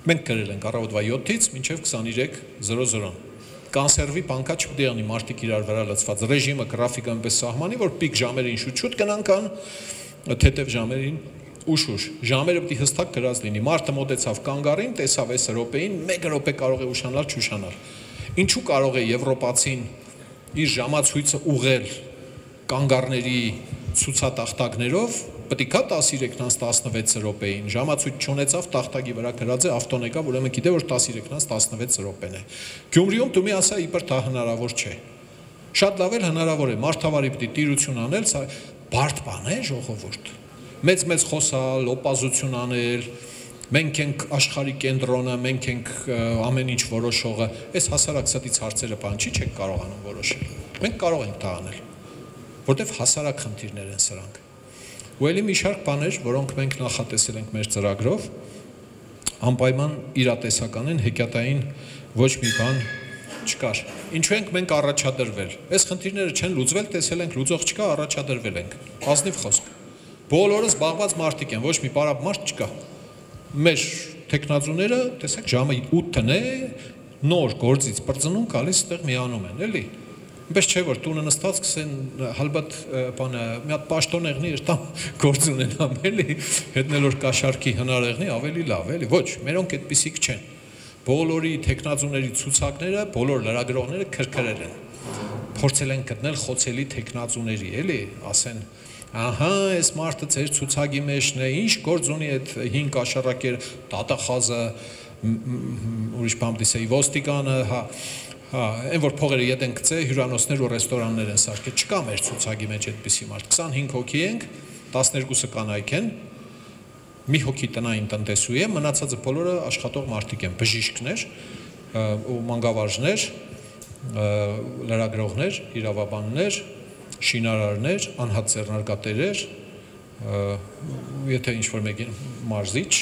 Մենք գրել ենք առավոտվա 7-ից մինչև 23:00 Կանսերվի բանկա չպետք է անի մարդիկ իրար վրա լցված ռեժիմը գրաֆիկը այնպես սահմանի, որ պիկ ժամերին շուտ-շուտ գնան կան, թեթև ժամերին ուշ-ուշ։ Ժամերը պետք է հստակ գրած լինի։ Մարդը մոտեցավ կանգառին, տեսավ 10 րոպեին, 1 րոպե կարող է ուշանալ, չուշանալ։ Ինչու կարող է եվրոպացին իր ժամացույցը ուղղել կանգառների ցուցատախտակներով, պետք է 13-ից 16 րոպեին, ժամացույց չունեցավ, տախտակի վրա գրած է ավտոն եկավ, ուրեմն գիտե որ 13-ից 16 րոպեն է։ Գյումրիում դու մի ասա իբր դա հնարավոր չէ։ Շատ լավ էլ հնարավոր է, մարդավարի պետք է տիրություն անել, սա բարդ բան է ժողովուրդ։ Մեծ խոսալ, օպազություն անել, մենք ենք աշխարհի կենտրոնը, մենք ենք ամեն ինչ որոշողը, այս հասարակցատից հարցերը բան չի չեք կարողանում որոշել։ Մենք կարող ենք դա անել, որտեվ հասարակ խնդիրներ են սրանք։ Ու ելի մի շարք բաներ, որոնք մենք նախատեսել ենք մեր ծրագրով, անպայման իրատեսական են, հեքիաթային ոչ մի բան չկար։ Ինչու ենք մենք առաջադրվել։ Այս խնդիրները չեն լուծվել, տեսել ենք լուծող չկա, առաջադրվել ենք։ Ազնիվ խոսք։ Բոլորը զբաղված մարդիկ են, ոչ մի պարապ մարդ չկա։ Մեր տեխնացուները, տեսեք, ժամը 8-ն է, նոր գործից բրծնում, գալիս այդտեղ միանում են, էլի։ Ինչպես չէ որ տունը նստած կսեն հալբատ բանը մի հատ պաշտոն եղնի երտամ գործ ունենամ էլի հետնել որ կաշառքի հնար եղնի ավելի լավ էլի ոչ մերոնք այդպիսիք չեն բոլորի տեխնացուների ցուցակները բոլոր լրագրողները քրքրել են փորձել են գտնել խոցելի տեխնացուների էլի ասեն ահա այս մարդը ձեր ցուցակի մեջն է ինչ գործ ունի այդ 5 կաշառակեր դատախազը ուրիշ բան դիսեի ոստիկանը հա Այն որ փողերը ետ են գցե, հյուրանոցներ ու ռեստորաններ են սարքել, չկա մեր ցուցակի մեջ այդպիսի մարդ։ 25 հոգի ենք, 12-ը կանայք են, մի հոգի տնային տնտեսուհի է, մնացածը բոլորը աշխատող մարդիկ են, բժիշկներ, ու մանկավարժներ, լրագրողներ, իրավաբաններ, շինարարներ, անհատ ձեռնարկատերեր, եթե ինչ-որ մեկին մարզիչ,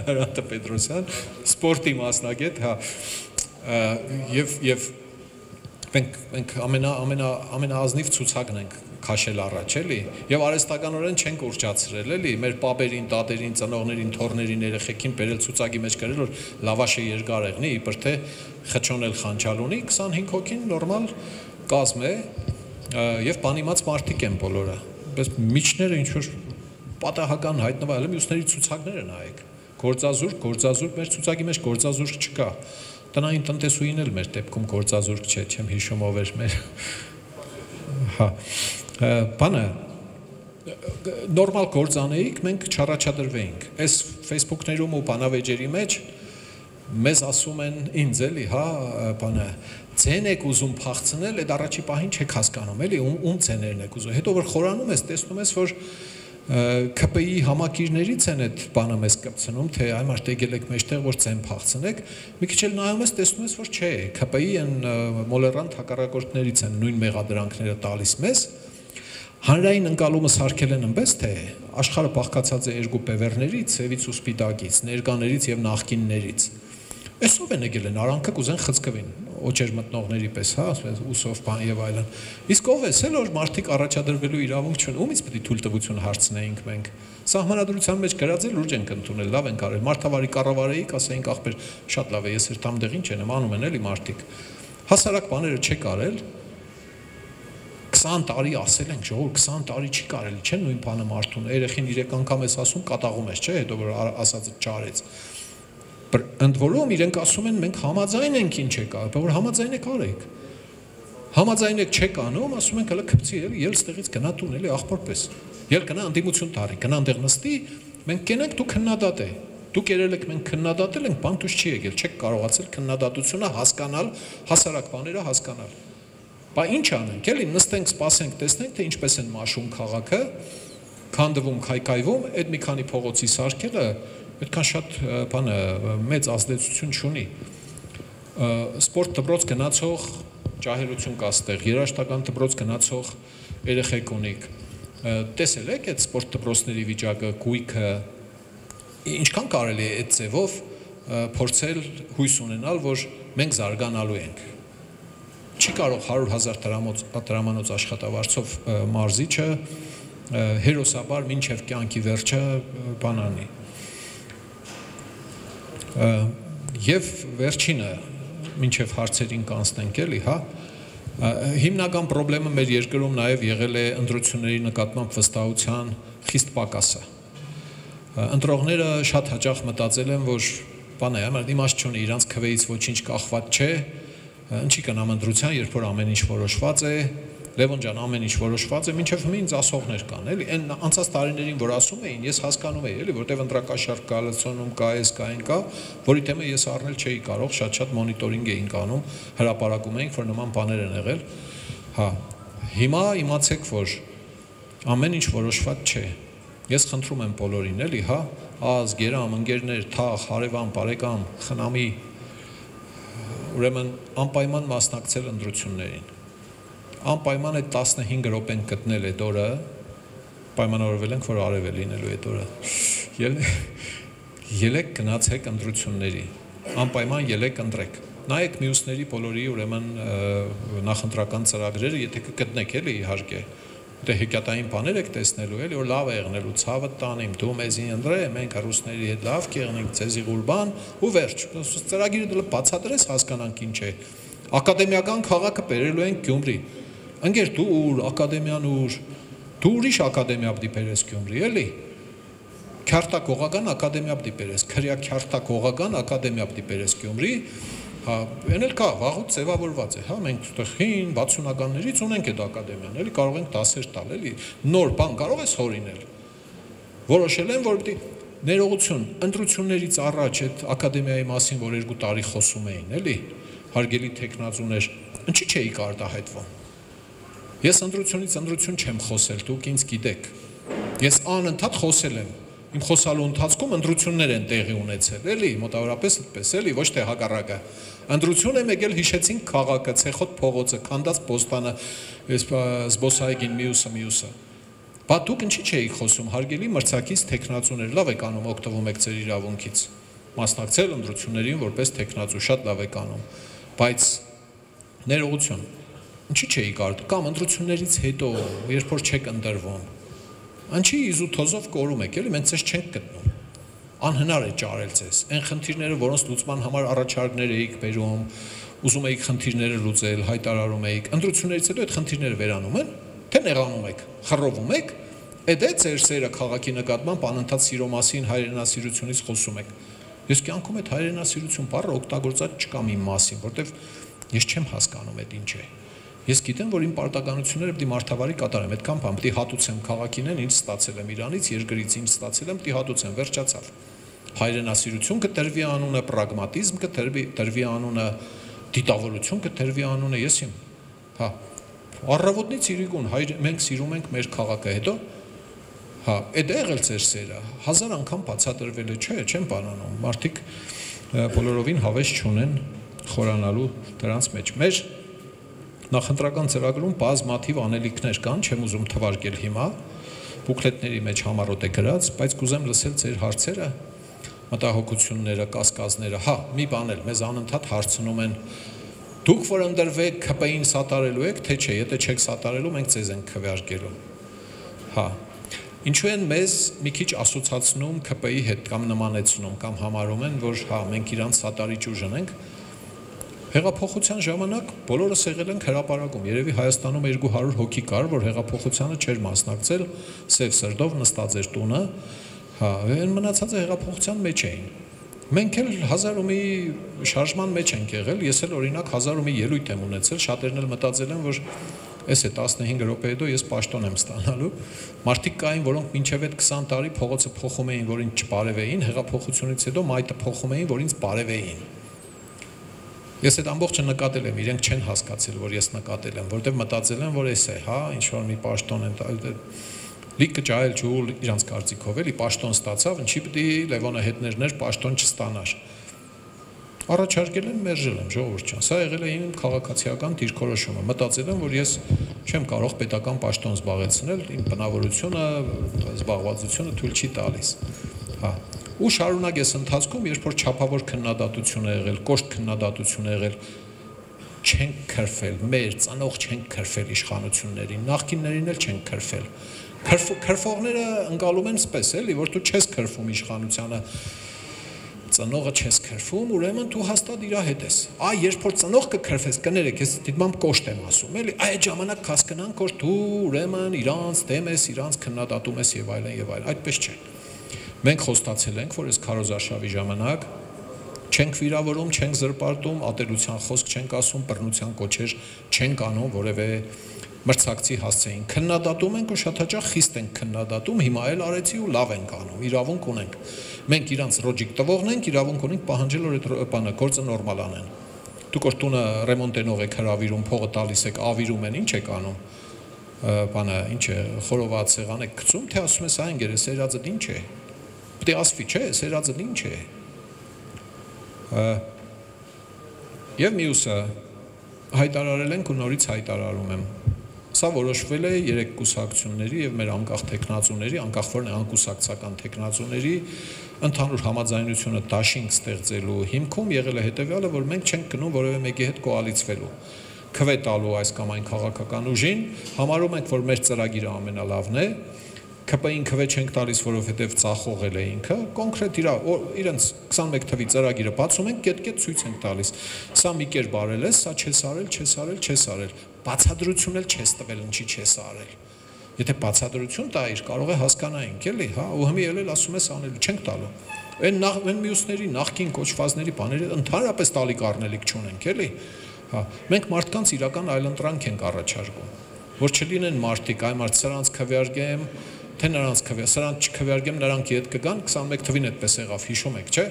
Հրանտը Պետրոսյան, սպորտի մասնագետ, հա, և մենք ամենաազնիվ ցուցակն ենք քաշել առաջ, էլի, եւ արհեստականորեն չենք ուռճացրել, էլի, մեր պապերին, տատերին, ծնողներին, թորներին, երեխեքին բերել ցուցակի մեջ գրել, որ լավաշը երկար եղնի, իբր թե խճոնել խանչալունի, 25 հոգին նորմալ կազմ է, եւ բանիմաց մարդիկ են բոլորը, բայց միջները ինչ-որ պատահական հայտնվել, մյուսների ցուցակները նայեք, գործազուրկ, մեր ցուցակի մեջ գործազուրկ չկա, տնային տնտեսուհին էլ մեր դեպքում գործազուրկ չէ, չեմ հիշում ով էր մեր, հա, բանը, նորմալ գործանեիք, մենք չառաջադրվեինք, այս Facebook-ներում ու բանավեջերի մեջ մեզ ասում են ինձ էլի, հա, բանը, ձեն եք ուզում փախցնել, այդ առաջի պահին չեք հասկանում, էլի, ում ձեներն եք ուզում, հետո որ խորանում ես, տեսնում ես, որ ԿՊ-ի համակիրներից են այդ բանը մեզ կպցնում, թե այ մարդ եկել եք մեջտեղ, որ ձեն փախցնեք, մի քիչ էլ նայում ես, տեսնում ես, որ չէ, ԿՊ-ի են մոլերանտ հակառակորդներից են նույն մեղադրանքները տալիս մեզ, հանրային ընկալումը սարքել են այնպես, թե աշխարհը բաղկացած է երկու պևերներից, սևից ու սպիտակից, ներկաներից եւ նախկիններից։ Այսով են եկել են, արանքը կուզեն խցկվին, օջեր մտնողների պես, հա, ուսով բան եւ այլն։ Իսկ ով էս էլ որ մարդիկ առաջադրվելու իրավունք չունեն, ումից պետք է թույլտվություն հարցնեինք մենք։ Սահմանադրության մեջ գրած է լուրջ ենք ընդունել, լավ ենք արել։ Մարդավարի կառավարեիք, ասեինք ախպեր, շատ լավ է, ես էր տամդեղ ինչ եմ, անում են էլի մարդիկ։ Հասարակ բաները չեք արել։ 20 տարի ասել ենք, ժողովուրդ 20 տարի չի կարելի, չէ՞ նույն բանը մարդուն։ Երեխին 3 անգամ էս ասում, կատաղում ես, չէ՞, հետո որ ասածը չարեց։ Ընդ որում իրենք ասում են մենք համաձայն ենք ինչ եք արել, որ համաձայն եք արեք։ Համաձայն եք չեք անում, ասում ենք հələ քպցի էլի, ել ստեղից գնա տուն էլի աղբորպես։ Ել գնա անդիմություն տարի, գնա այնտեղ նստի, մենք կենենք դու քննադատ է։ Դուք երել եք մենք քննադատել ենք, բան դուք չի եկել, չեք կարողացել քննադատությունը հասկանալ, հասարակ բաները հասկանալ։ Բա ինչ անենք, էլի նստենք, սպասենք, տեսնենք թե ինչպես են մաշում քաղաքը, քանդվում, քայքայվում, այդ մի քանի փողոցի սարքելը այդքան շատ բանը մեծ ազդեցություն չունի։ Սպորտ դպրոց գնացող ջահելություն կա ստեղ, երաժշտական դպրոց գնացող երեխեք ունիք։ Տեսել եք այդ սպորտ դպրոցների վիճակը, գույքը, ինչքան կարելի է այդ ձևով փորձել հույս ունենալ, որ մենք զարգանալու ենք։ Չի կարող 100,000 տրամանոց աշխատավարձով մարզիչը հերոսաբար մինչև կյանքի վերջը բանանի։ Եվ վերջինը, մինչև հարցերին կանցնենք էլի, հա, հիմնական պրոբլեմը մեր երկրում նաև եղել է ընտրությունների նկատմամբ վստահության խիստ պակասը։ Ընտրողները շատ հաճախ մտածել են, որ բան է, իմաստ չունի, իրանց քվեից ոչինչ կախված չէ, ինչի կնամ ընտրության, երբ որ ամեն ինչ որոշված է, Լևոն ջան, ամեն ինչ որոշված է, մինչև հիմա ինձ ասողներ կան, էլի, այն անցած տարիներին, որ ասում էին, ես հասկանում էի, էլի, որտեղ ընտրակաշարք կա, լցոնում կա, կային կա, որի թեմը ես առնել չէի կարող, շատ մոնիտորինգ էինք անում, հրապարակում էինք, որ նման բաներ են եղել։ Հա, հիմա իմացեք, որ ամեն ինչ որոշված չէ։ Ես խնդրում եմ բոլորին, էլի, հա, ազ, գերամ, ընկերներ, թաղ, հարևան, բարեկամ, խնամի, ուրեմն անպայման մասնակցել ընտրություններին։ Անպայման այդ 15 րոպեն գտնել այդ օրը, պայմանավորվել ենք, որ արև է լինելու այդ օրը, ելեք գնացեք ընտրությունների, անպայման ելեք ընտրեք, նայեք մյուսների բոլորի ուրեմն նախընտրական ծրագրերը, եթե կգտնեք էլի իհարկե, դե հեքիաթային բաներ եք տեսնելու, էլի որ լավ է եղնելու, ցավը տանիմ, դու մեզին ընտրե, մենք ռուսների հետ լավ կեղնենք, ցեզի գուրբան ու վերջ, ծրագիրը բացատրես հասկանանք ինչ է, ակադեմիական քաղաքը բերելու ենք Գյումրի, ընկեր դու ուր, ակադեմիան ուր, դու ուրիշ ակադեմիա պիտի բերես Գյումրի, էլի, քյարտակողական ակադեմիա պիտի բերես, քրյա քյարտակողական ակադեմիա պիտի բերես Գյումրի, հա, այն էլ կա, վաղուց ձևավորված է, հա, մենք հին 60-ականներից ունենք այդ ակադեմիան, էլի կարող ենք դասեր տալ, էլի, նոր բան կարող ես հորինել, որոշել են, որ պիտի ներողություն, ընտրություններից առաջ այդ ակադեմիայի մասին, որ 2 տարի խոսում էին, էլի, հարգելի թեկնածուներ, ինչի չէի արտահայտվում։ Ես ընտրությունից ընտրություն չեմ խոսել, դուք ինձ գիտեք։ Ես անընդհատ խոսել եմ, Իմ խոսալու ընթացքում ընտրություններ են տեղի ունեցել, էլի, մոտավորապես այդպես, էլի, ոչ թե հակառակը։ Ընտրություն եմ եկել, հիշեցինք քաղաքը, ցեխոտ փողոցը, քանդած պոստանը, զբոսայգին մյուսը։ Բա դուք ինչի՞ չէիք խոսում, հարգելի մրցակից տեխնացուներ, լավ եք անում, օգտվում եք ձեր իրավունքից։ Մասնակցել ընտրություններին որպես տեխնացու, շատ լավ եք անում, բայց ներողություն, ինչի՞ չէիք անում, կամ ընտրություններից հետո, երբ որ չեք ընտրվում, Անչի իզութոզով կորում եք, էլի մենք ձեզ չենք գտնում, անհնար է ճարել ձեզ, այն խնդիրները, որոնց լուծման համար առաջարկներ էիք բերում, ուզում էիք խնդիրները լուծել, հայտարարում էիք, ընտրություններից հետո այդ խնդիրները վերանում են, թե նեղանում եք, խռովում եք, այդ է ձեր սերը քաղաքի նկատմամբ անընդհատ սիրո մասին, հայրենասիրությունից խոսում եք։ Ես կյանքում այդ հայրենասիրություն բառը օգտագործած չկամ իմ մասին, որտեվ ես չեմ հասկանում այդ ինչ է։ Ես գիտեմ, որ իմ պարտականությունները պետք է մարդավարի կատարեմ, այդքան բան պետք է հատուցեմ քաղաքին, ինչ ստացել եմ Իրանից, երկրից ինչ ստացել եմ, պետք է հատուցեմ, վերջացավ։ Հայրենասիրություն կտրվի անունը, պրագմատիզմ կտրվի անունը, դիտավորություն կտրվի անունը, ես իմ։ Հա։ Առավոտից իրիկուն մենք սիրում ենք մեր քաղաքը, հետո հա, այդ է եղել ձեր սերը, 1000 անգամ բացատրվել է, չէ, չեմ բանանում։ Մարդիկ բոլորովին հավես չունեն խորանալու դրանց մեջ։ Մեր նախընտրական ծրագրում բազմաթիվ անելիքներ կան, չեմ ուզում թվարկել հիմա, բուկլետների մեջ համառոտ է գրած, բայց կուզեմ լսել ձեր հարցերը, մտահոգությունները, կասկածները։ Հա, մի բան էլ մեզ անընդհատ հարցնում են, դուք որ ընդրվեք ՔՊ-ին սատարելու եք, թե չէ, եթե չեք սատարելու, մենք ձեզ ենք քվեարկելու։ Հա, ինչու են մեզ մի քիչ ասոցացնում ՔՊ-ի հետ կամ նմանեցնում, կամ համարում են, որ հա, մենք իրանց սատարիչ ուժ ենք։ Հեղափոխության ժամանակ բոլորս եղել ենք հրապարակում, երևի Հայաստանում 200 հոգի կար, որ հեղափոխությանը չէր մասնակցել, սև սրտով նստած էր տունը, հա, այն մնացածը հեղափոխության մեջ էին։ Մենք էլ 1000 ու մի շարժման մեջ ենք եղել, ես էլ օրինակ 1000 ու մի ելույթ եմ ունեցել, շատերն էլ մտածել են, որ էս է 15 րոպե հետո ես պաշտոն եմ ստանալու։ Մարդիկ կային, որոնք մինչև այդ 20 տարի փողոցը փոխում էին, որ ինձ չբարևեին, հեղափոխությունից հետո մայթը փոխում էին, որ ինձ բարևեին։ Ես այդ ամբողջը նկատել եմ, իրենք չեն հասկացել, որ ես նկատել եմ, որտեղ մտածել են, որ էս է, հա, ինչ որ մի պաշտոն են տալ, լիքը ջահել ջուլ իրանց կարծիքով էլի պաշտոն ստացավ, ինչի պետք է Լևոնը հետներներ պաշտոն չստանար։ Առաջարկել են, մերժել եմ, ժողովուրդ ջան, սա եղել է իմ քաղաքացիական դիրքորոշումը, մտածել եմ, որ ես չեմ կարող պետական պաշտոն զբաղեցնել, իմ բնավորությունը, զբաղվածությունը թույլ չի տալիս։ Հա։ Ու շարունակ ես ընթացքում, երբ որ չափավոր քննադատություն է եղել, կոշտ քննադատություն է եղել, չենք քրֆել, մեր ծանոթ չենք քրֆել իշխանություններին, նախկիններին էլ չենք քրֆել։ Քրֆողները ընկալում են սպես էլի, որ դու չես քրֆում իշխանությանը, ծնողը չես քրֆում, ուրեմն դու հաստատ իր հետ ես։ Այ երբ որ ծնող կքրֆես, կներեք, ես դիտմամբ կոշտ եմ ասում, էլի, այդ ժամանակ հասկանանք, որ դու ուրեմն իրանց դեմ ես, իրանց քննադատում ես եւ այլն, այդպես չէ։ Մենք խոստացել ենք, որ այս քարոզարշավի ժամանակ չենք վիրավորում, չենք զրպարտում, ատելության խոսք չենք ասում, բռնության կոչեր չենք անում, որևէ մրցակցի հասցեին։ Քննադատում ենք ու շատ հաճախ խիստ ենք քննադատում, հիմա էլ արեցի ու լավ ենք անում, իրավունք ունենք։ Մենք իրանց ռոջիկ տվողն ենք, իրավունք ունենք պահանջել, որ այդ բանը գործը նորմալ անեն։ Դուք որ տունը ռեմոնտենող եք հրավիրում, փողը տալիս եք, ավիրում են, ինչ եք անում։ Բանը, ինչ է, խորոված սեղան եք գցում, թե ասում ես, այն գերես, սերածդ ինչ է։ Պետք է ասվի, չէ, սերածդ ինչ է։ Եվ մյուսը հայտարարել ենք ու նորից հայտարարում եմ։ Սա որոշվել է 3 կուսակցությունների եւ մեր անկախ տեխնացուների, անկախ որն է անկուսակցական տեխնացուների ընդհանուր համաձայնությունը դաշինք ստեղծելու հիմքում եղել է հետեւյալը, որ մենք չենք գնում որևէ մեկի հետ կոալիցվելու։ Քվե տալու այս կամ այն քաղաքական ուժին, համարում ենք, որ մեր ծրագիրը ամենալավն է։ ՔՊ-ին քվե չենք տալիս, որովհետև ծախողել է ինքը, կոնկրետ իրենց 21 թվի ծրագիրը բացում ենք, կետ-կետ ցույց ենք տալիս։ Սա մի կերպ արել ես, սա չես արել, չես արել, չես արել։ Բացատրություն էլ չես տվել, ինչի չես արել։ Եթե բացատրություն տայիր, կարող է հասկանայինք, էլի, հա, ու հիմա ելել ասում ես անելու, չենք տալու։ Այն մյուսների նախկին կոչվածների բաները ընդհանրապես տալիք առնելիք չունենք, էլի։ Հա, մենք մարդկանց իրական այլընտրանք ենք առաջարկում, որ չլինեն մարդիկ, այ մարդ սրանց քվեարկեմ, թե նրանց սրանց չքվեարկեմ, նրանք իդ կգան, 21 թվին այդպես եղավ, հիշում եք, չէ՞։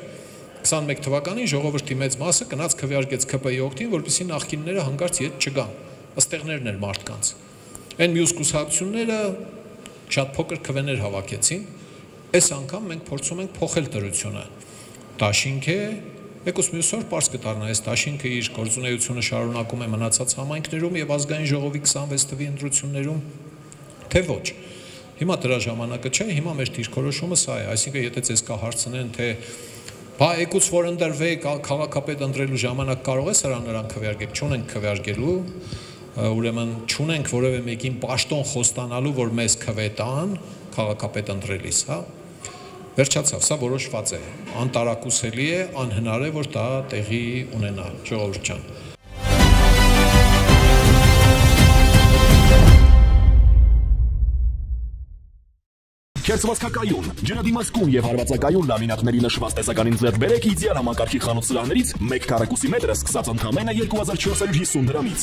21 թվականին ժողովրդի մեծ մասը գնաց քվեարկեց ՔՊ-ի օգտին, որպեսզի նախկինները հանկարծ իդ չգան։ Ըստեղներն էր մարդկանց։ Այն մյուս կուսակցությունները շատ փոքր քվեներ հավաքեցին, Այս անգամ մենք փորձում ենք փոխել դրությունը։ Դաշինք է, եկուս մյուս օր պարզ կդառնա, այս դաշինքը իր գործունեությունը շարունակում է մնացած համայնքներում եւ ազգային ժողովի 26 թվականի ընտրություններում, թե ոչ։ Հիմա դրա ժամանակը չէ, հիմա մեր դիրքորոշումը սա է, այսինքն եթե ձեզ կա հարցնեն, թե բա եկուց որ ընդրվեի քաղաքապետ ընտրելու ժամանակ կարող է սրան նրան քվեարկել, չունենք քվեարկելու, ուրեմն չունենք որևէ մեկին պաշտոն խոստանալու, որ մեզ քվե տան քաղաքապետ ընտրելիս, հա։ Վերջացավ, սա որոշված է, անտարակուսելի է, անհնար է, որ դա տեղի ունենա, ժողովուրդ ջան։ Քերծվածքակայուն, ջրադիմացկուն եւ հարվածակայուն լամինատների նշված տեսականին ձեռք բերեք իդեալ համակարգի խանութ սրահներից 1 քառակուսի մետրը սկսած ընդամենը 2450 դրամից։